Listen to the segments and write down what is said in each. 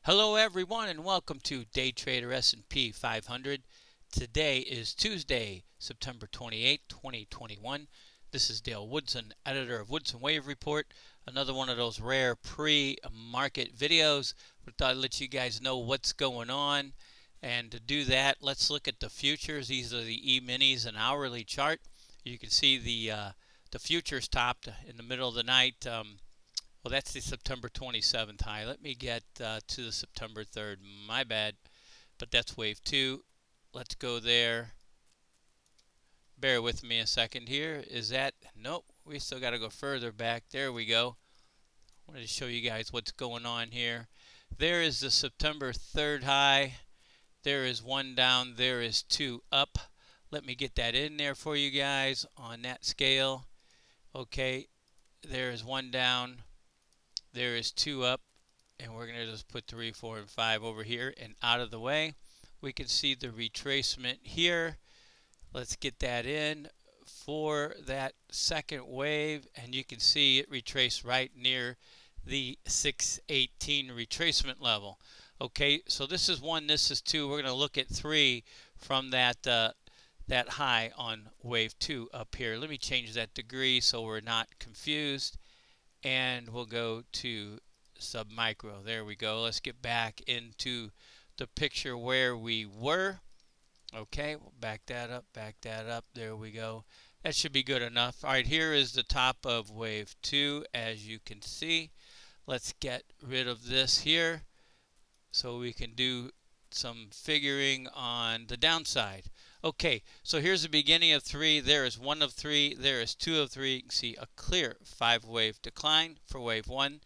Hello everyone and welcome to Day Trader S&P 500. Today is Tuesday, September 28, 2021. This is Dale Woodson, editor of Woodson Wave Report. Another one of those rare pre-market videos. But I thought I'd let you guys know what's going on. And to do that, let's look at the futures. These are the E-minis and hourly chart. You can see the futures topped in the middle of the night. Well, that's the September 27th high. Let me get to the September 3rd. My bad. But that's wave 2. Let's go there. Bear with me a second here. Is that? Nope. We still got to go further back. There we go. I wanted to show you guys what's going on here. There is the September 3rd high. There is one down. There is two up. Let me get that in there for you guys on that scale. Okay. There is one down. There is two up, and we're going to just put 3, 4, and 5 over here and out of the way. We can see the retracement here. Let's get that in for that second wave, and you can see it retraced right near the 618 retracement level. Okay, so this is 1, this is 2. We're going to look at 3 from that high on wave 2 up here. Let me change that degree so we're not confused. And we'll go to submicro. There we go. Let's get back into the picture where we were. Okay, we'll back that up, There we go. That should be good enough. All right, here is the top of wave 2, as you can see. Let's get rid of this here so we can do some figuring on the downside. Okay, so here's the beginning of 3. There is 1 of 3. There is 2 of 3. You can see a clear 5-wave decline for wave 1.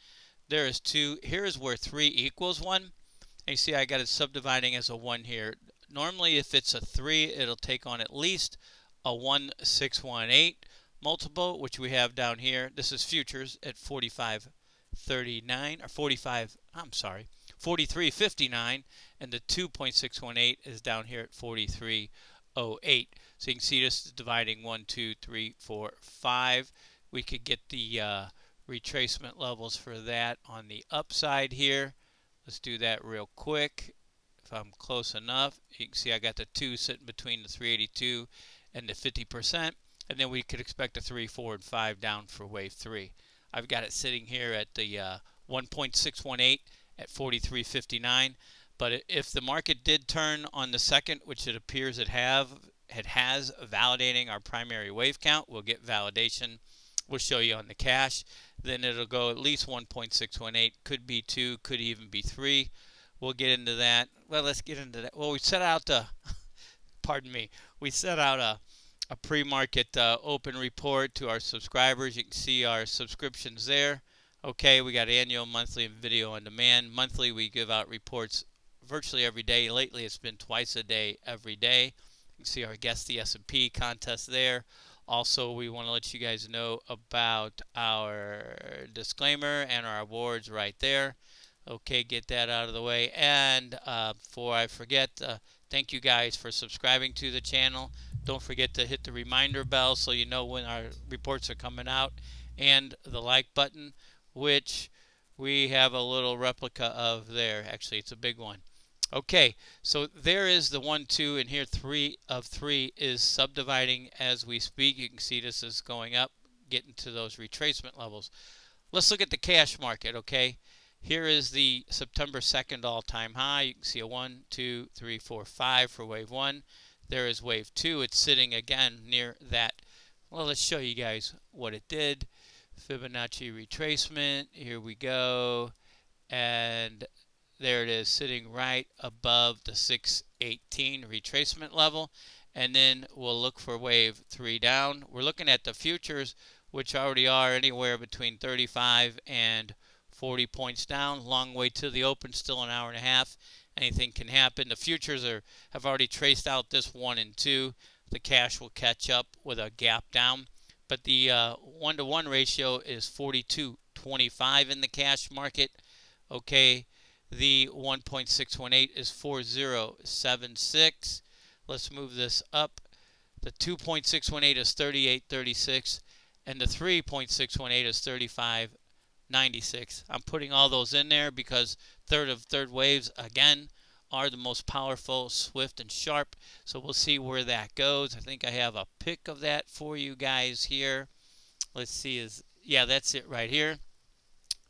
There is 2. Here is where 3 equals 1. And you see I got it subdividing as a 1 here. Normally, if it's a 3, it'll take on at least a 1,618 multiple, which we have down here. This is futures at 45.39 or 45. I'm sorry. 43.59, and the 2.618 is down here at 43.08. So you can see this is dividing 1, 2, 3, 4, 5. We could get the retracement levels for that on the upside here. Let's do that real quick. If I'm close enough, you can see I got the 2 sitting between the 382 and the 50%, and then we could expect a 3, 4, and 5 down for wave 3. I've got it sitting here at the 1.618 at 43.59, but if the market did turn on the second, which it appears it has, validating our primary wave count, we'll get validation. We'll show you on the cash. Then it'll go at least 1.618, could be 2, could even be 3. We'll get into that. Well, let's get into that. Well, we set out to, pardon me, we set out a pre-market open report to our subscribers. You can see our subscriptions there. Okay, we got annual, monthly, and video on demand. Monthly, we give out reports virtually every day. Lately, it's been twice a day, every day. You can see our Guess the S&P contest there. Also, we want to let you guys know about our disclaimer and our awards right there. Okay, get that out of the way. And before I forget, thank you guys for subscribing to the channel. Don't forget to hit the reminder bell so you know when our reports are coming out, and the like button, which we have a little replica of there. Actually, it's a big one. Okay, so there is the 1, 2, and here 3 of 3 is subdividing as we speak. You can see this is going up, getting to those retracement levels. Let's look at the cash market, okay? Here is the September 2nd all-time high. You can see a 1, 2, 3, 4, 5 for wave 1. There is wave 2. It's sitting again near that. Well, let's show you guys what it did. Fibonacci retracement. Here we go. And there it is, sitting right above the 618 retracement level. And then we'll look for wave 3 down. We're looking at the futures, which already are anywhere between 35 and 40 points down. Long way to the open, still an hour and a half. Anything can happen. The futures have already traced out this 1 and 2. The cash will catch up with a gap down. But the 1-to-1 ratio is 42.25 in the cash market. Okay, the 1.618 is 4076. Let's move this up. The 2.618 is 3836, and the 3.618 is 35 96. I'm putting all those in there because third waves, again, are the most powerful, swift, and sharp. So we'll see where that goes. I think I have a pic of that for you guys here. Let's see. Yeah, that's it right here.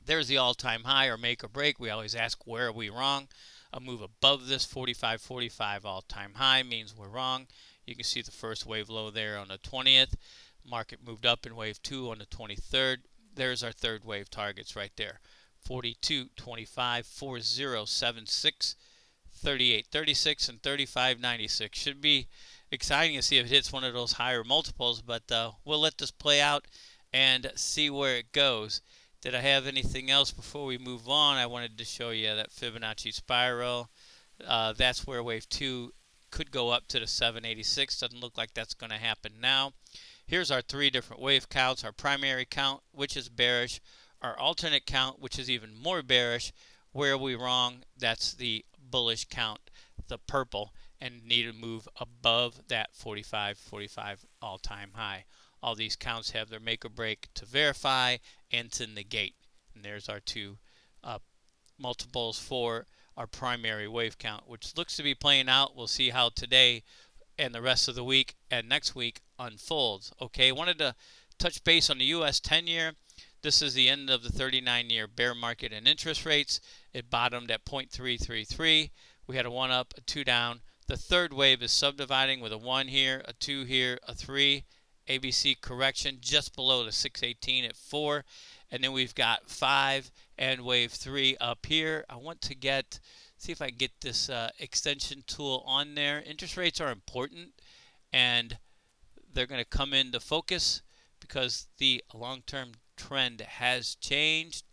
There's the all-time high or make or break. We always ask, where are we wrong? A move above this 45.45 all-time high means we're wrong. You can see the first wave low there on the 20th. Market moved up in wave 2 on the 23rd. There's our third wave targets right there. 42.25, 40.76, 38.36, and 35.96. Should be exciting to see if it hits one of those higher multiples, but we'll let this play out and see where it goes. Did I have anything else before we move on? I wanted to show you that Fibonacci Spiral. That's where wave 2 could go up to the 786. Doesn't look like that's going to happen now. Here's our three different wave counts. Our primary count, which is bearish. Our alternate count, which is even more bearish. Where are we wrong? That's the bullish count, the purple, and need to move above that 45.45 all-time high. All these counts have their make or break to verify and to negate. And there's our two multiples for our primary wave count, which looks to be playing out. We'll see how today and the rest of the week and next week unfolds. Okay, wanted to touch base on the US 10-year. This is the end of the 39-year bear market and interest rates. It bottomed at 0.333. We had a 1 up, a 2 down. The third wave is subdividing with a 1 here, a 2 here, a 3. ABC correction just below the 618 at 4. And then we've got 5 and wave 3 up here. I want to see if I can get this extension tool on there. Interest rates are important, and they're going to come into focus because the long-term trend has changed.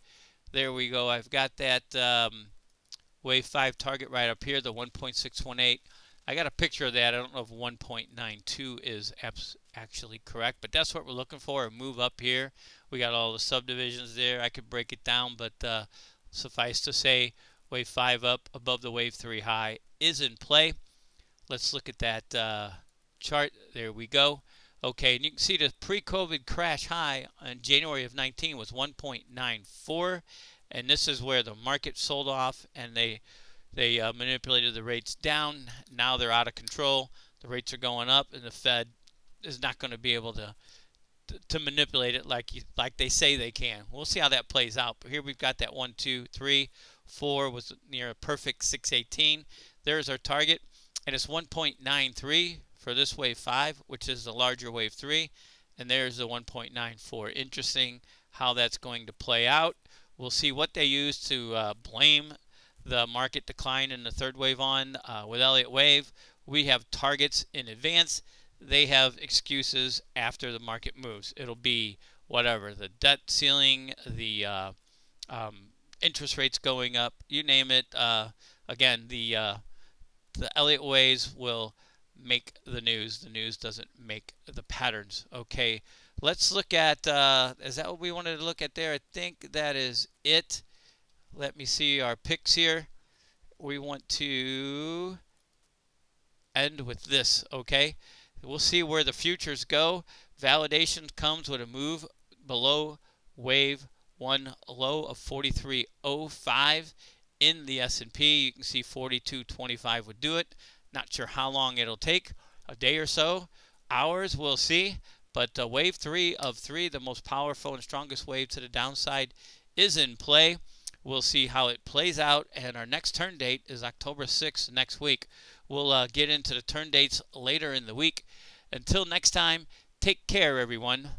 There we go. I've got that wave 5 target right up here, the 1.618. I got a picture of that. I don't know if 1.92 is actually correct, but that's what we're looking for, a move up here. We got all the subdivisions there. I could break it down, but suffice to say, wave 5 up above the wave 3 high is in play. Let's look at that chart. There we go. Okay, and you can see the pre-COVID crash high in January of 19 was 1.94, and this is where the market sold off, and they manipulated the rates down. Now they're out of control. The rates are going up, and the Fed is not going to be able to manipulate it like they say they can. We'll see how that plays out. But here we've got that 1, 2, 3, 4 was near a perfect 618. There's our target, and it's 1.93 for this wave 5, which is the larger wave 3, and there's the 1.94. Interesting how that's going to play out. We'll see what they use to blame the market decline in the third wave on. With Elliott Wave, we have targets in advance. They have excuses after the market moves. It'll be whatever, the debt ceiling, the interest rates going up, you name it. Again, the Elliott Waves will make the news. The news doesn't make the patterns. Okay, let's look at, is that what we wanted to look at there? I think that is it. Let me see our picks here. We want to end with this, okay? We'll see where the futures go. Validation comes with a move below wave 1 low of 43.05 in the S&P. You can see 42.25 would do it. Not sure how long it'll take, a day or so, hours, we'll see. But wave 3 of 3, the most powerful and strongest wave to the downside, is in play. We'll see how it plays out, and our next turn date is October 6th next week. We'll get into the turn dates later in the week. Until next time, take care, everyone.